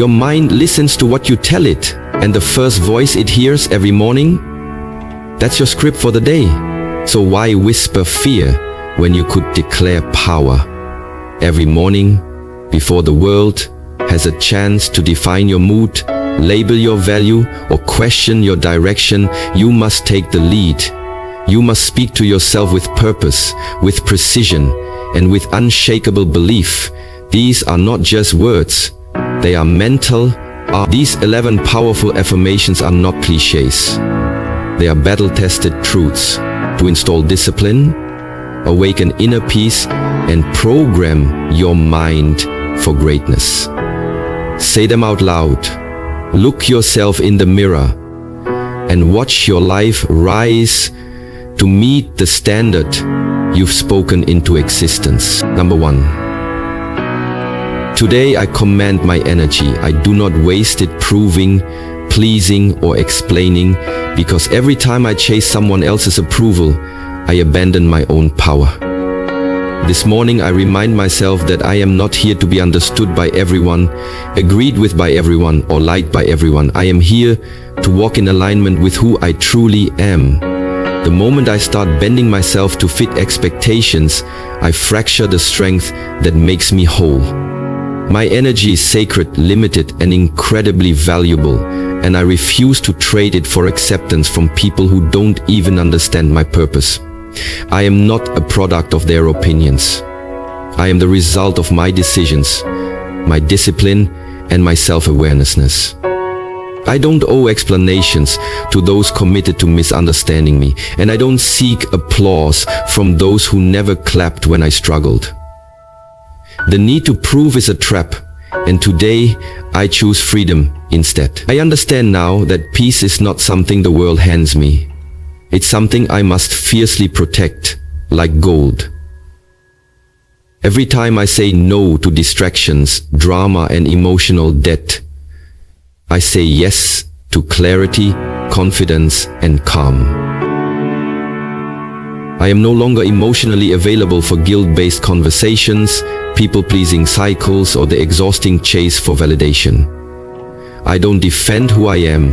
Your mind listens to what you tell it, and the first voice it hears every morning, that's your script for the day. So why whisper fear when you could declare power? Every morning, before the world has a chance to define your mood, label your value, or question your direction, you must take the lead. You must speak to yourself with purpose, with precision, and with unshakable belief. These are not just words, they are mental. These 11 powerful affirmations are not cliches. They are battle-tested truths to install discipline, awaken inner peace, and program your mind for greatness. Say them out loud. Look yourself in the mirror and watch your life rise to meet the standard you've spoken into existence. Number 1. Today I command my energy. I do not waste it proving, pleasing, or explaining, because every time I chase someone else's approval, I abandon my own power. This morning I remind myself that I am not here to be understood by everyone, agreed with by everyone, or liked by everyone. I am here to walk in alignment with who I truly am. The moment I start bending myself to fit expectations, I fracture the strength that makes me whole. My energy is sacred, limited, and incredibly valuable, and I refuse to trade it for acceptance from people who don't even understand my purpose. I am not a product of their opinions. I am the result of my decisions, my discipline, and my self-awareness. I don't owe explanations to those committed to misunderstanding me, and I don't seek applause from those who never clapped when I struggled. The need to prove is a trap, and today I choose freedom instead. I understand now that peace is not something the world hands me. It's something I must fiercely protect, like gold. Every time I say no to distractions, drama, and emotional debt, I say yes to clarity, confidence, and calm. I am no longer emotionally available for guilt-based conversations, people-pleasing cycles, or the exhausting chase for validation. I don't defend who I am.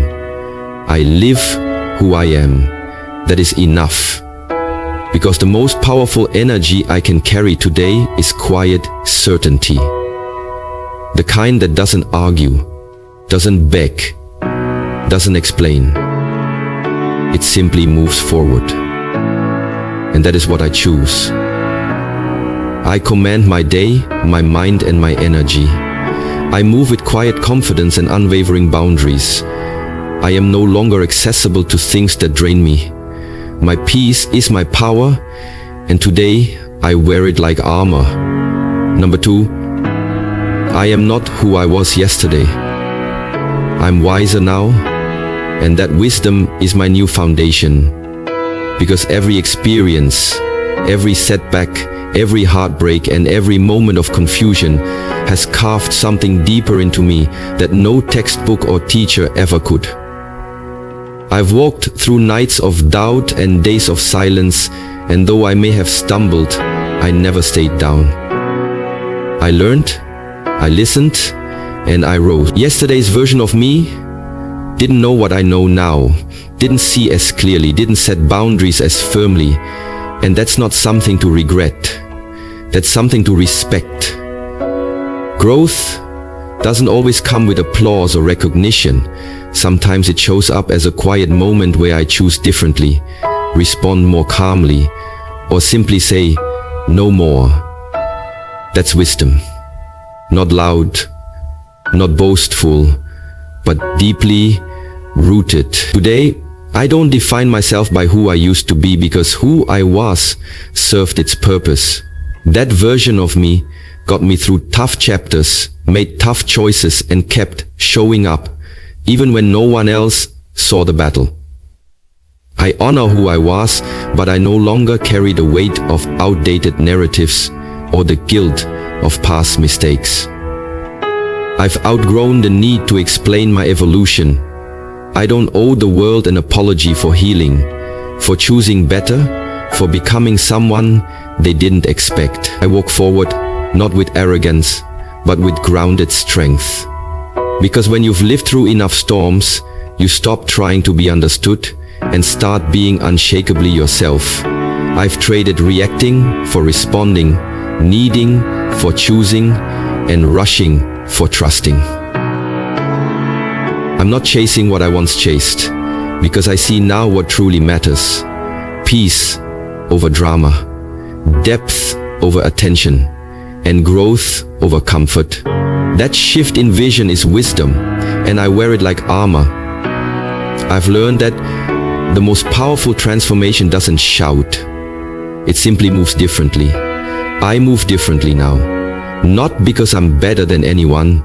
I live who I am. That is enough. Because the most powerful energy I can carry today is quiet certainty. The kind that doesn't argue, doesn't beg, doesn't explain. It simply moves forward. And that is what I choose. I command my day, my mind, and my energy. I move with quiet confidence and unwavering boundaries. I am no longer accessible to things that drain me. My peace is my power, and today I wear it like armor. Number 2, I am not who I was yesterday. I'm wiser now, and that wisdom is my new foundation. Because every experience, every setback, every heartbreak, and every moment of confusion has carved something deeper into me that no textbook or teacher ever could. I've walked through nights of doubt and days of silence, and though I may have stumbled, I never stayed down. I learned, I listened, and I rose. Yesterday's version of me didn't know what I know now, didn't see as clearly, didn't set boundaries as firmly, and that's not something to regret. That's something to respect. Growth doesn't always come with applause or recognition. Sometimes it shows up as a quiet moment where I choose differently, respond more calmly, or simply say, no more. That's wisdom. Not loud, not boastful, but deeply rooted. Today, I don't define myself by who I used to be, because who I was served its purpose. That version of me got me through tough chapters, made tough choices, and kept showing up, even when no one else saw the battle. I honor who I was, but I no longer carry the weight of outdated narratives or the guilt of past mistakes. I've outgrown the need to explain my evolution. I don't owe the world an apology for healing, for choosing better, for becoming someone they didn't expect. I walk forward, not with arrogance, but with grounded strength. Because when you've lived through enough storms, you stop trying to be understood and start being unshakably yourself. I've traded reacting for responding, needing for choosing, and rushing for trusting. I'm not chasing what I once chased, because I see now what truly matters. Peace over drama, depth over attention, and growth over comfort. That shift in vision is wisdom, and I wear it like armor. I've learned that the most powerful transformation doesn't shout. It simply moves differently. I move differently now. Not because I'm better than anyone,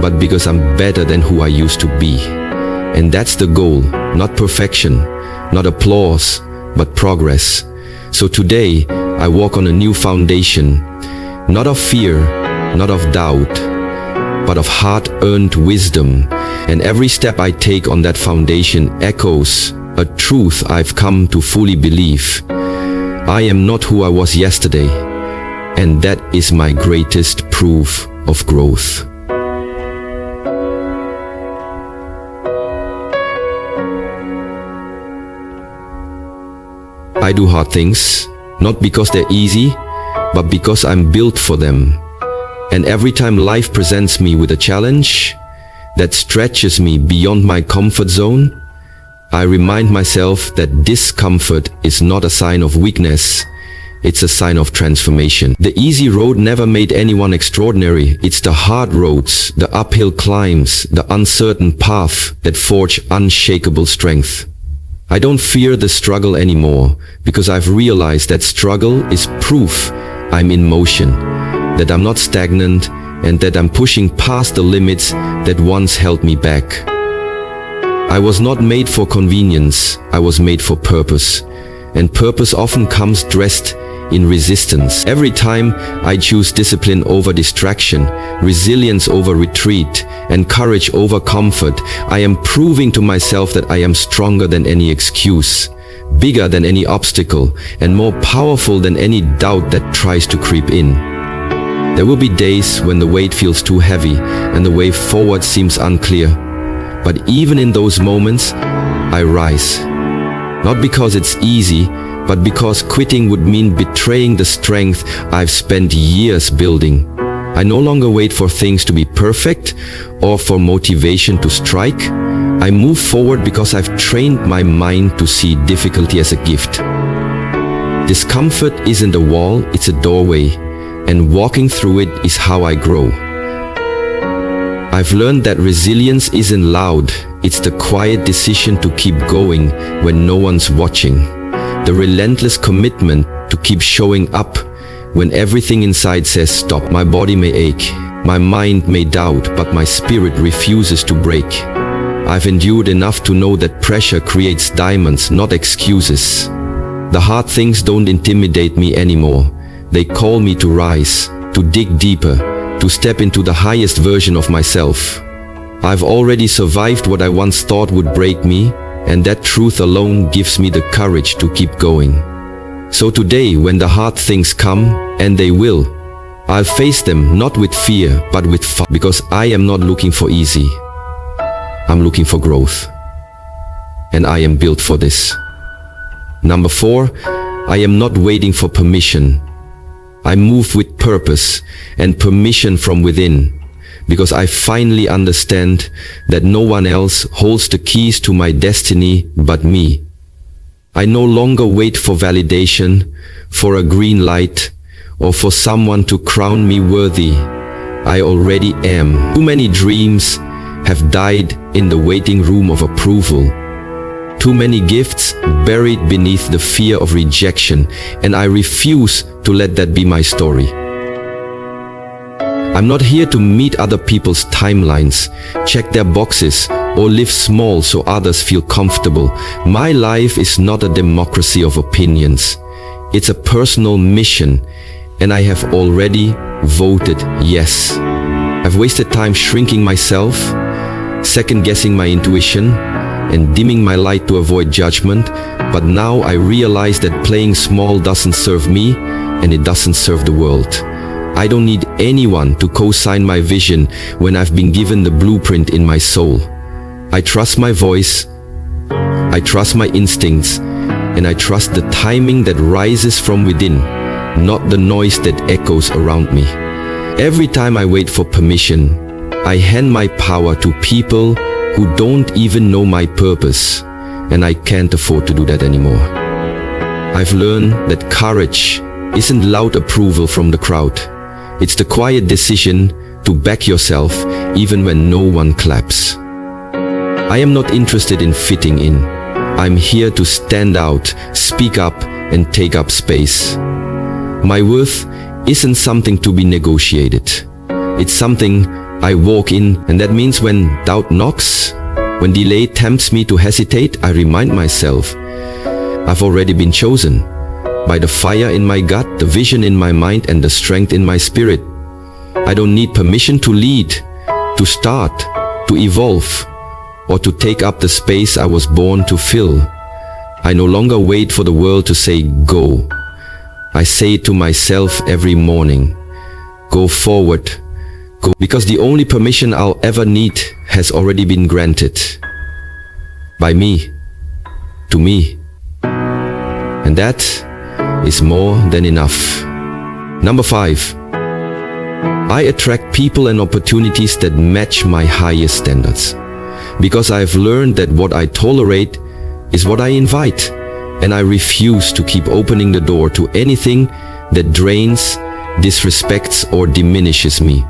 but because I'm better than who I used to be. And that's the goal, not perfection, not applause, but progress. So today, I walk on a new foundation, not of fear, not of doubt, but of hard-earned wisdom. And every step I take on that foundation echoes a truth I've come to fully believe. I am not who I was yesterday, and that is my greatest proof of growth. I do hard things, not because they're easy, but because I'm built for them. And every time life presents me with a challenge that stretches me beyond my comfort zone, I remind myself that discomfort is not a sign of weakness, it's a sign of transformation. The easy road never made anyone extraordinary. It's the hard roads, the uphill climbs, the uncertain path that forge unshakable strength. I don't fear the struggle anymore, because I've realized that struggle is proof I'm in motion, that I'm not stagnant, and that I'm pushing past the limits that once held me back. I was not made for convenience, I was made for purpose. And purpose often comes dressed in resistance. Every time I choose discipline over distraction, resilience over retreat, and courage over comfort, I am proving to myself that I am stronger than any excuse, bigger than any obstacle, and more powerful than any doubt that tries to creep in. There will be days when the weight feels too heavy and the way forward seems unclear. But even in those moments, I rise. Not because it's easy, but because quitting would mean betraying the strength I've spent years building. I no longer wait for things to be perfect or for motivation to strike. I move forward because I've trained my mind to see difficulty as a gift. Discomfort isn't a wall, it's a doorway, and walking through it is how I grow. I've learned that resilience isn't loud, it's the quiet decision to keep going when no one's watching. The relentless commitment to keep showing up when everything inside says stop. My body may ache, my mind may doubt, but my spirit refuses to break. I've endured enough to know that pressure creates diamonds, not excuses. The hard things don't intimidate me anymore. They call me to rise, to dig deeper, to step into the highest version of myself. I've already survived what I once thought would break me, and that truth alone gives me the courage to keep going. So today, when the hard things come, and they will, I'll face them not with fear, but with fun, because I am not looking for easy. I'm looking for growth. And I am built for this. Number 4, I am not waiting for permission. I move with purpose and permission from within, because I finally understand that no one else holds the keys to my destiny but me. I no longer wait for validation, for a green light, or for someone to crown me worthy. I already am. Too many dreams have died in the waiting room of approval. Too many gifts buried beneath the fear of rejection, and I refuse to let that be my story. I'm not here to meet other people's timelines, check their boxes, or live small so others feel comfortable. My life is not a democracy of opinions. It's a personal mission, and I have already voted yes. I've wasted time shrinking myself, second-guessing my intuition, and dimming my light to avoid judgment, but now I realize that playing small doesn't serve me, and it doesn't serve the world. I don't need anyone to co-sign my vision when I've been given the blueprint in my soul. I trust my voice, I trust my instincts, and I trust the timing that rises from within, not the noise that echoes around me. Every time I wait for permission, I hand my power to people who don't even know my purpose, and I can't afford to do that anymore. I've learned that courage isn't loud approval from the crowd. It's the quiet decision to back yourself even when no one claps. I am not interested in fitting in. I'm here to stand out, speak up, and take up space. My worth isn't something to be negotiated. It's something I walk in, and that means when doubt knocks, when delay tempts me to hesitate, I remind myself, I've already been chosen by the fire in my gut, the vision in my mind, and the strength in my spirit. I don't need permission to lead, to start, to evolve, or to take up the space I was born to fill. I no longer wait for the world to say go. I say it to myself every morning. Go forward. Go, because the only permission I'll ever need has already been granted. By me. To me. And that is more than enough. Number 5. I attract people and opportunities that match my highest standards. Because I've learned that what I tolerate is what I invite, and I refuse to keep opening the door to anything that drains, disrespects, or diminishes me.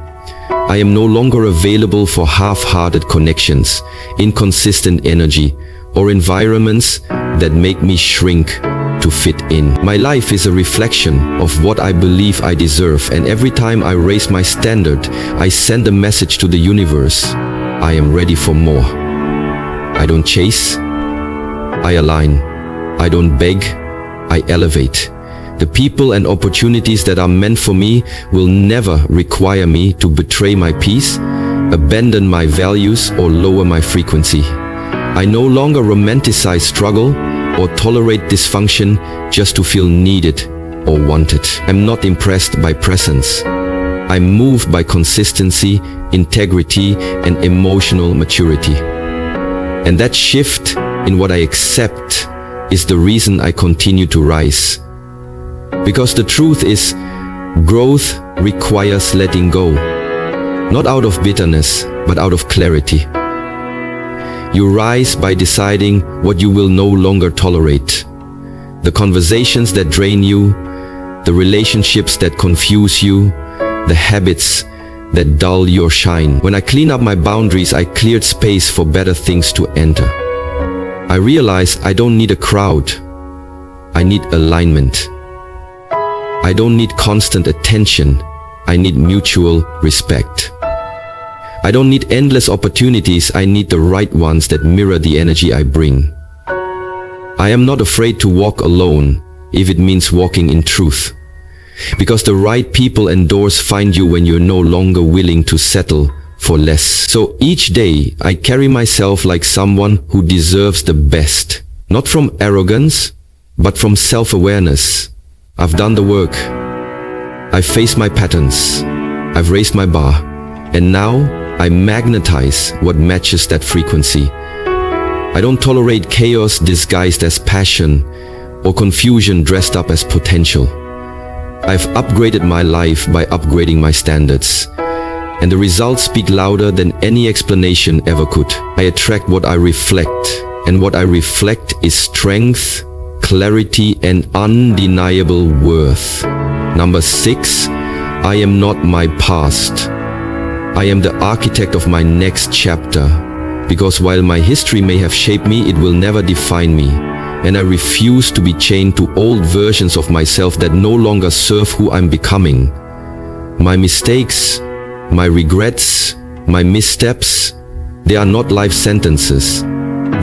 I am no longer available for half-hearted connections, inconsistent energy, or environments that make me shrink to fit in. My life is a reflection of what I believe I deserve, and every time I raise my standard, I send a message to the universe. I am ready for more. I don't chase, I align. I don't beg, I elevate. The people and opportunities that are meant for me will never require me to betray my peace, abandon my values, or lower my frequency. I no longer romanticize struggle or tolerate dysfunction just to feel needed or wanted. I'm not impressed by presence. I'm moved by consistency, integrity, and emotional maturity. And that shift in what I accept is the reason I continue to rise. Because the truth is, growth requires letting go. Not out of bitterness, but out of clarity. You rise by deciding what you will no longer tolerate. The conversations that drain you, the relationships that confuse you, the habits that dull your shine. When I clean up my boundaries, I cleared space for better things to enter. I realized I don't need a crowd. I need alignment. I don't need constant attention. I need mutual respect. I don't need endless opportunities. I need the right ones that mirror the energy I bring. I am not afraid to walk alone if it means walking in truth. Because the right people and doors find you when you're no longer willing to settle for less. So each day I carry myself like someone who deserves the best. Not from arrogance, but from self-awareness. I've done the work. I've faced my patterns. I've raised my bar. And now I magnetize what matches that frequency. I don't tolerate chaos disguised as passion or confusion dressed up as potential. I've upgraded my life by upgrading my standards, and the results speak louder than any explanation ever could. I attract what I reflect, and what I reflect is strength, clarity, and undeniable worth. Number 6, I am not my past. I am the architect of my next chapter, because while my history may have shaped me, it will never define me. And I refuse to be chained to old versions of myself that no longer serve who I'm becoming. My mistakes, my regrets, my missteps, they are not life sentences.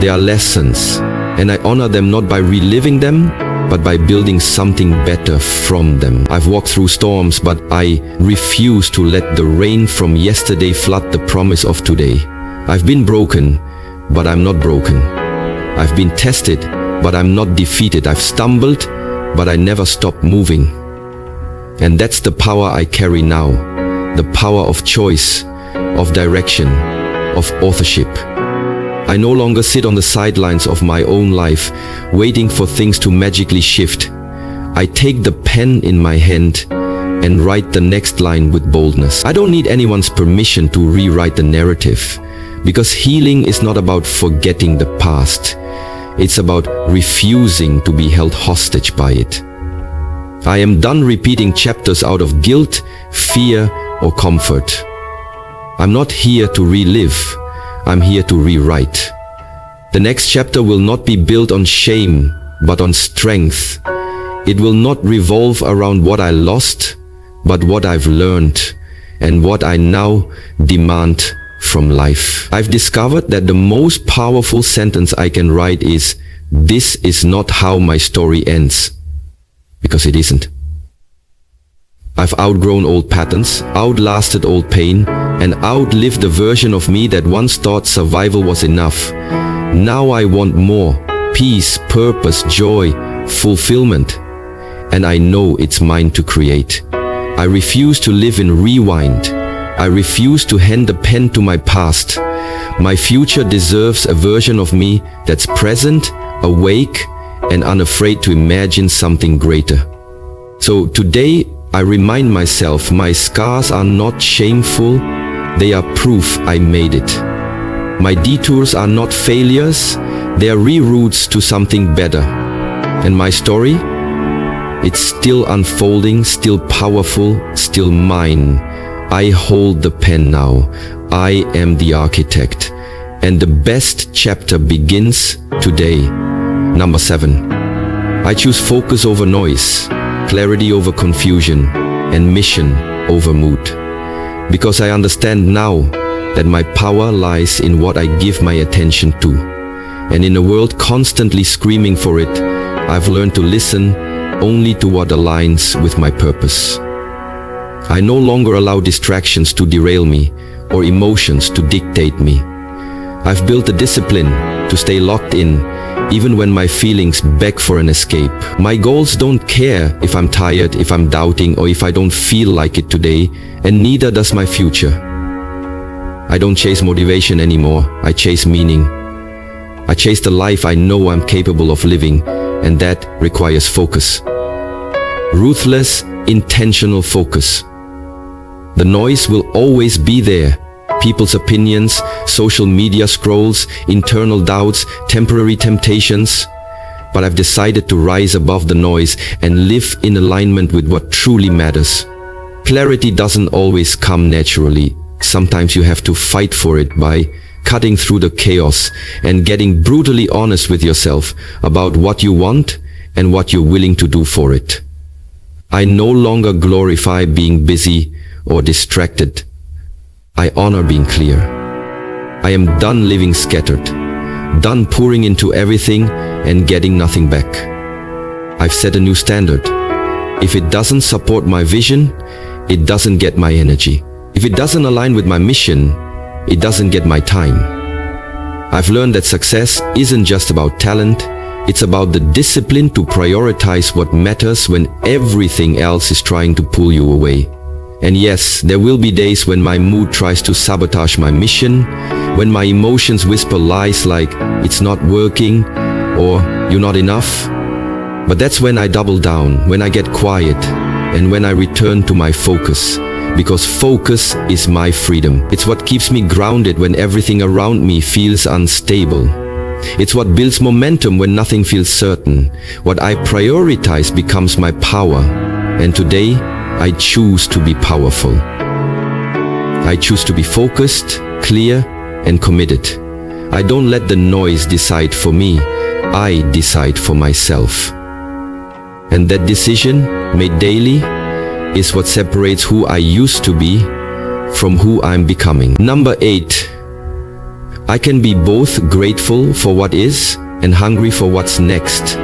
They are lessons, and I honor them not by reliving them, but by building something better from them. I've walked through storms, but I refuse to let the rain from yesterday flood the promise of today. I've been broken, but I'm not broken. I've been tested, but I'm not defeated. I've stumbled, but I never stopped moving. And that's the power I carry now, the power of choice, of direction, of authorship. I no longer sit on the sidelines of my own life, waiting for things to magically shift. I take the pen in my hand and write the next line with boldness. I don't need anyone's permission to rewrite the narrative, because healing is not about forgetting the past. It's about refusing to be held hostage by it. I am done repeating chapters out of guilt, fear, or comfort. I'm not here to relive. I'm here to rewrite. The next chapter will not be built on shame, but on strength. It will not revolve around what I lost, but what I've learned and what I now demand from life. I've discovered that the most powerful sentence I can write is, "This is not how my story ends." Because it isn't. I've outgrown old patterns, outlasted old pain, and outlived the version of me that once thought survival was enough. Now I want more: peace, purpose, joy, fulfillment. And I know it's mine to create. I refuse to live in rewind. I refuse to hand the pen to my past. My future deserves a version of me that's present, awake, and unafraid to imagine something greater. So today, I remind myself my scars are not shameful, they are proof I made it. My detours are not failures, they are reroutes to something better. And my story? It's still unfolding, still powerful, still mine. I hold the pen now. I am the architect. And the best chapter begins today. Number 7. I choose focus over noise, clarity over confusion, and mission over mood. Because I understand now that my power lies in what I give my attention to. And in a world constantly screaming for it, I've learned to listen only to what aligns with my purpose. I no longer allow distractions to derail me or emotions to dictate me. I've built a discipline to stay locked in even when my feelings beg for an escape. My goals don't care if I'm tired, if I'm doubting, or if I don't feel like it today, and neither does my future. I don't chase motivation anymore. I chase meaning. I chase the life I know I'm capable of living, and that requires focus. Ruthless, intentional focus. The noise will always be there. People's opinions, social media scrolls, internal doubts, temporary temptations. But I've decided to rise above the noise and live in alignment with what truly matters. Clarity doesn't always come naturally. Sometimes you have to fight for it by cutting through the chaos and getting brutally honest with yourself about what you want and what you're willing to do for it. I no longer glorify being busy or distracted. I honor being clear. I am done living scattered, done pouring into everything and getting nothing back. I've set a new standard. If it doesn't support my vision, it doesn't get my energy. If it doesn't align with my mission, it doesn't get my time. I've learned that success isn't just about talent, it's about the discipline to prioritize what matters when everything else is trying to pull you away. And yes, there will be days when my mood tries to sabotage my mission, when my emotions whisper lies like, it's not working, or you're not enough. But that's when I double down, when I get quiet, and when I return to my focus. Because focus is my freedom. It's what keeps me grounded when everything around me feels unstable. It's what builds momentum when nothing feels certain. What I prioritize becomes my power. And today, I choose to be powerful. I choose to be focused, clear, and committed. I don't let the noise decide for me. I decide for myself. And that decision, made daily, is what separates who I used to be from who I'm becoming. Number 8. I can be both grateful for what is and hungry for what's next.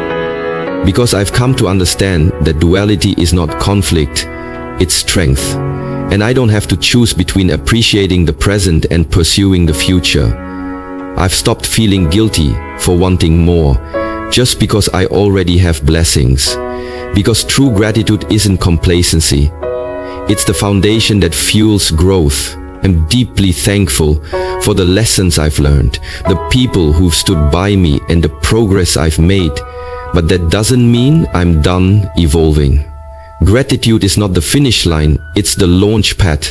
Because I've come to understand that duality is not conflict, it's strength. And I don't have to choose between appreciating the present and pursuing the future. I've stopped feeling guilty for wanting more, just because I already have blessings. Because true gratitude isn't complacency. It's the foundation that fuels growth. I'm deeply thankful for the lessons I've learned, the people who've stood by me, and the progress I've made. But that doesn't mean I'm done evolving. Gratitude is not the finish line, it's the launch pad.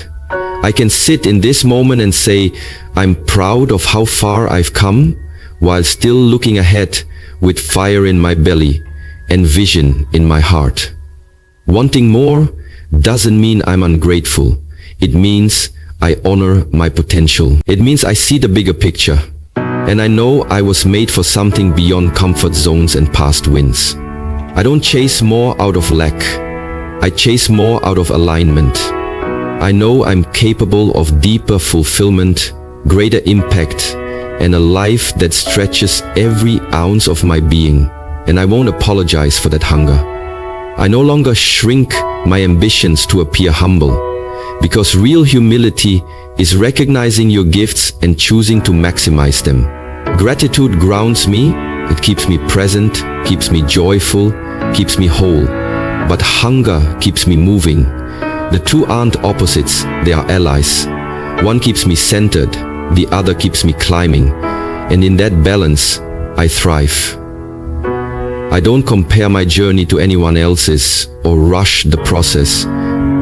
I can sit in this moment and say, I'm proud of how far I've come, while still looking ahead with fire in my belly and vision in my heart. Wanting more doesn't mean I'm ungrateful. It means I honor my potential. It means I see the bigger picture. And I know I was made for something beyond comfort zones and past wins. I don't chase more out of lack. I chase more out of alignment. I know I'm capable of deeper fulfillment, greater impact, and a life that stretches every ounce of my being. And I won't apologize for that hunger. I no longer shrink my ambitions to appear humble, because real humility is recognizing your gifts and choosing to maximize them. Gratitude grounds me, it keeps me present, keeps me joyful, keeps me whole. But hunger keeps me moving. The two aren't opposites, they are allies. One keeps me centered, the other keeps me climbing. And in that balance, I thrive. I don't compare my journey to anyone else's or rush the process,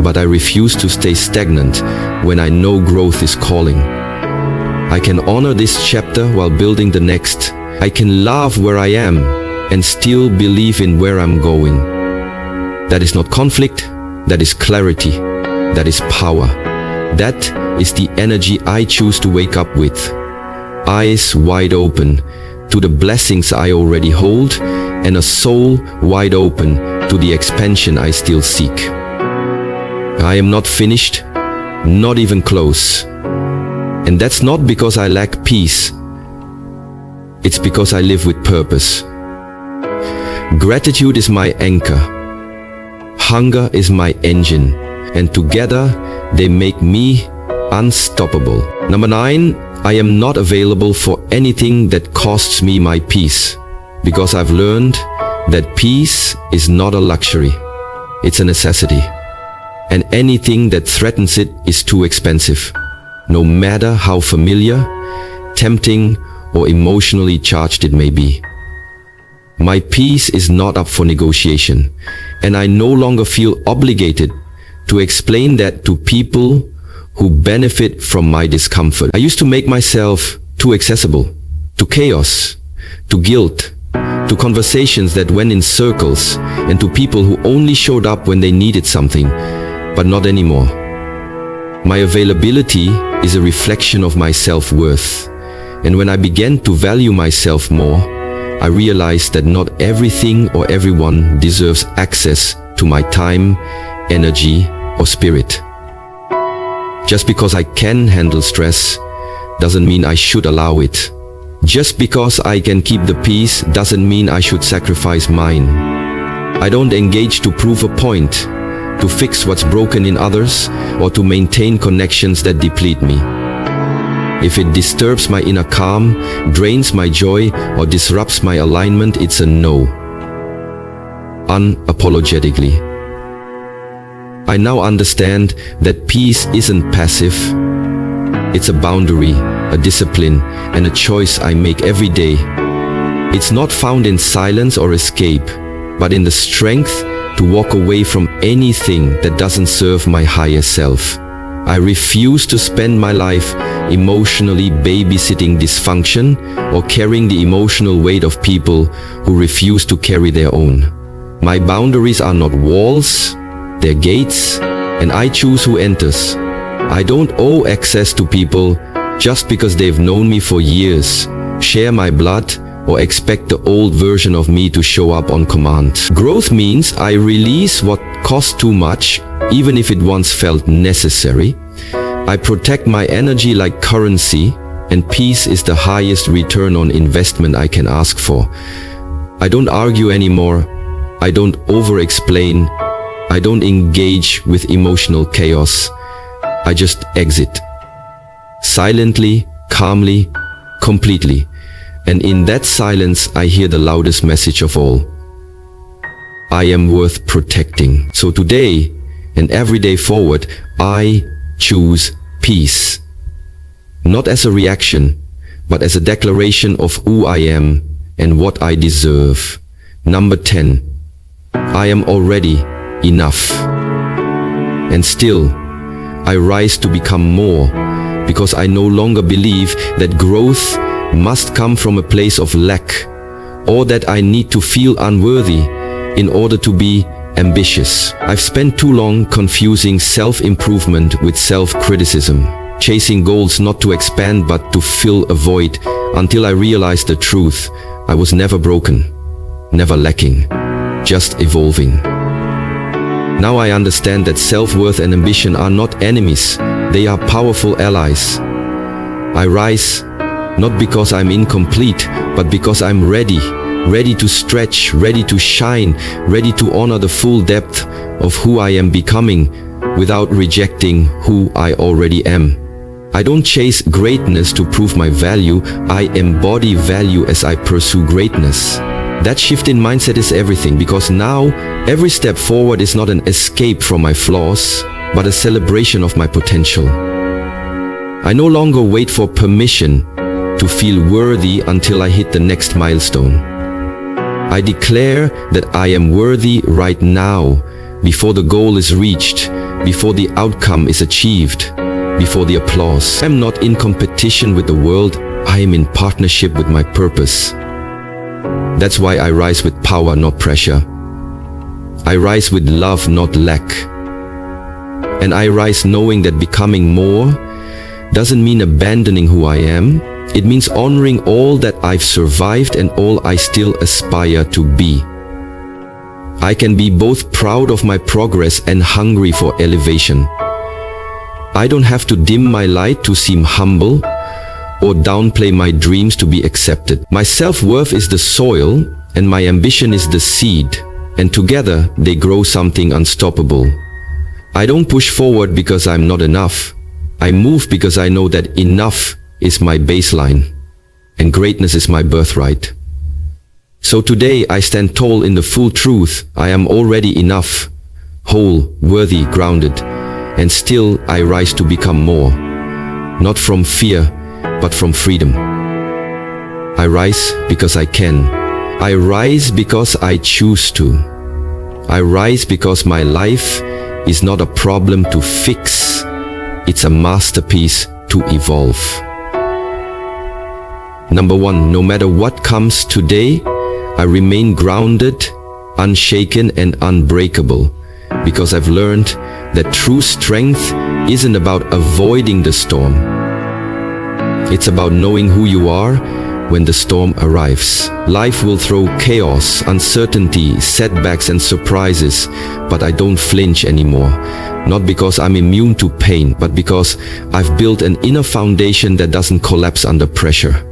but I refuse to stay stagnant when I know growth is calling. I can honor this chapter while building the next. I can love where I am and still believe in where I'm going. That is not conflict, that is clarity, that is power. That is the energy I choose to wake up with. Eyes wide open to the blessings I already hold, and a soul wide open to the expansion I still seek. I am not finished, not even close. And that's not because I lack peace. It's because I live with purpose. Gratitude is my anchor. Hunger is my engine. And together, they make me unstoppable. Number 9, I am not available for anything that costs me my peace. Because I've learned that peace is not a luxury. It's a necessity. And anything that threatens it is too expensive. No matter how familiar, tempting, or emotionally charged it may be. My peace is not up for negotiation, and I no longer feel obligated to explain that to people who benefit from my discomfort. I used to make myself too accessible, to chaos, to guilt, to conversations that went in circles, and to people who only showed up when they needed something, but not anymore. My availability is a reflection of my self-worth, and when I began to value myself more, I realized that not everything or everyone deserves access to my time, energy, or spirit. Just because I can handle stress doesn't mean I should allow it. Just because I can keep the peace doesn't mean I should sacrifice mine. I don't engage to prove a point, to fix what's broken in others, or to maintain connections that deplete me. If it disturbs my inner calm, drains my joy, or disrupts my alignment, it's a no. Unapologetically. I now understand that peace isn't passive. It's a boundary, a discipline, and a choice I make every day. It's not found in silence or escape, but in the strength to walk away from anything that doesn't serve my higher self. I refuse to spend my life emotionally babysitting dysfunction or carrying the emotional weight of people who refuse to carry their own. My boundaries are not walls, they're gates, and I choose who enters. I don't owe access to people just because they've known me for years, share my blood, or expect the old version of me to show up on command. Growth means I release what cost too much, even if it once felt necessary. I protect my energy like currency, and peace is the highest return on investment I can ask for. I don't argue anymore. I don't over-explain. I don't engage with emotional chaos. I just exit. Silently, calmly, completely. And in that silence, I hear the loudest message of all. I am worth protecting. So today and every day forward, I choose peace. Not as a reaction, but as a declaration of who I am and what I deserve. Number 10. I am already enough. And still, I rise to become more, because I no longer believe that growth must come from a place of lack, or that I need to feel unworthy in order to be ambitious. I've spent too long confusing self-improvement with self-criticism, chasing goals not to expand but to fill a void, until I realized the truth. I was never broken, never lacking, just evolving. Now I understand that self-worth and ambition are not enemies, they are powerful allies. I rise not because I'm incomplete, but because I'm ready to stretch, ready to shine, ready to honor the full depth of who I am becoming without rejecting who I already am. I don't chase greatness to prove my value, I embody value as I pursue greatness. That shift in mindset is everything, because now every step forward is not an escape from my flaws, but a celebration of my potential. I no longer wait for permission to feel worthy until I hit the next milestone. I declare that I am worthy right now, before the goal is reached, before the outcome is achieved, before the applause. I am not in competition with the world, I am in partnership with my purpose. That's why I rise with power, not pressure. I rise with love, not lack. And I rise knowing that becoming more doesn't mean abandoning who I am. It means honoring all that I've survived and all I still aspire to be. I can be both proud of my progress and hungry for elevation. I don't have to dim my light to seem humble or downplay my dreams to be accepted. My self-worth is the soil and my ambition is the seed, and together they grow something unstoppable. I don't push forward because I'm not enough. I move because I know that enough is my baseline and greatness is my birthright. So today I stand tall in the full truth. I am already enough, whole, worthy, grounded, and still I rise to become more, not from fear, but from freedom. I rise because I can. I rise because I choose to. I rise because my life is not a problem to fix. It's a masterpiece to evolve. Number 1, no matter what comes today, I remain grounded, unshaken, and unbreakable, because I've learned that true strength isn't about avoiding the storm. It's about knowing who you are when the storm arrives. Life will throw chaos, uncertainty, setbacks, and surprises, but I don't flinch anymore. Not because I'm immune to pain, but because I've built an inner foundation that doesn't collapse under pressure.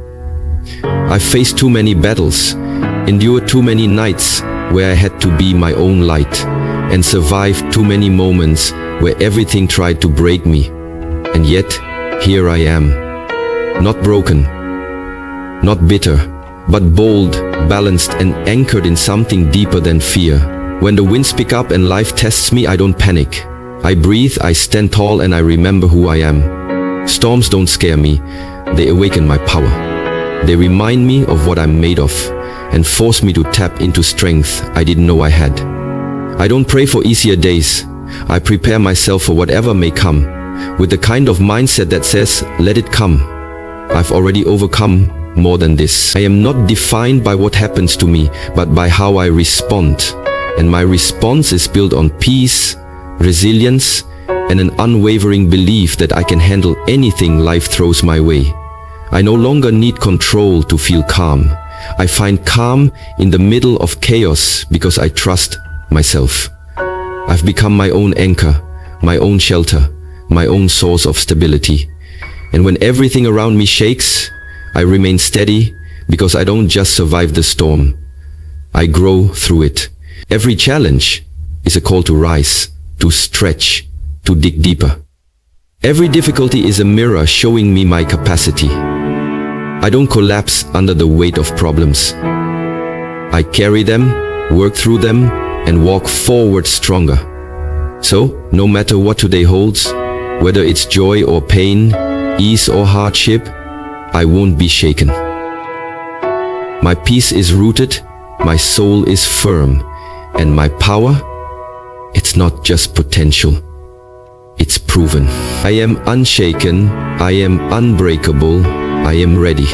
I've faced too many battles, endured too many nights where I had to be my own light, and survived too many moments where everything tried to break me. And yet, here I am. Not broken, not bitter, but bold, balanced, and anchored in something deeper than fear. When the winds pick up and life tests me, I don't panic. I breathe, I stand tall, and I remember who I am. Storms don't scare me, they awaken my power. They remind me of what I'm made of, and force me to tap into strength I didn't know I had. I don't pray for easier days. I prepare myself for whatever may come, with the kind of mindset that says, let it come. I've already overcome more than this. I am not defined by what happens to me, but by how I respond. And my response is built on peace, resilience, and an unwavering belief that I can handle anything life throws my way. I no longer need control to feel calm. I find calm in the middle of chaos because I trust myself. I've become my own anchor, my own shelter, my own source of stability. And when everything around me shakes, I remain steady because I don't just survive the storm. I grow through it. Every challenge is a call to rise, to stretch, to dig deeper. Every difficulty is a mirror showing me my capacity. I don't collapse under the weight of problems. I carry them, work through them, and walk forward stronger. So, no matter what today holds, whether it's joy or pain, ease or hardship, I won't be shaken. My peace is rooted, my soul is firm, and my power, it's not just potential, it's proven. I am unshaken, I am unbreakable, I am ready.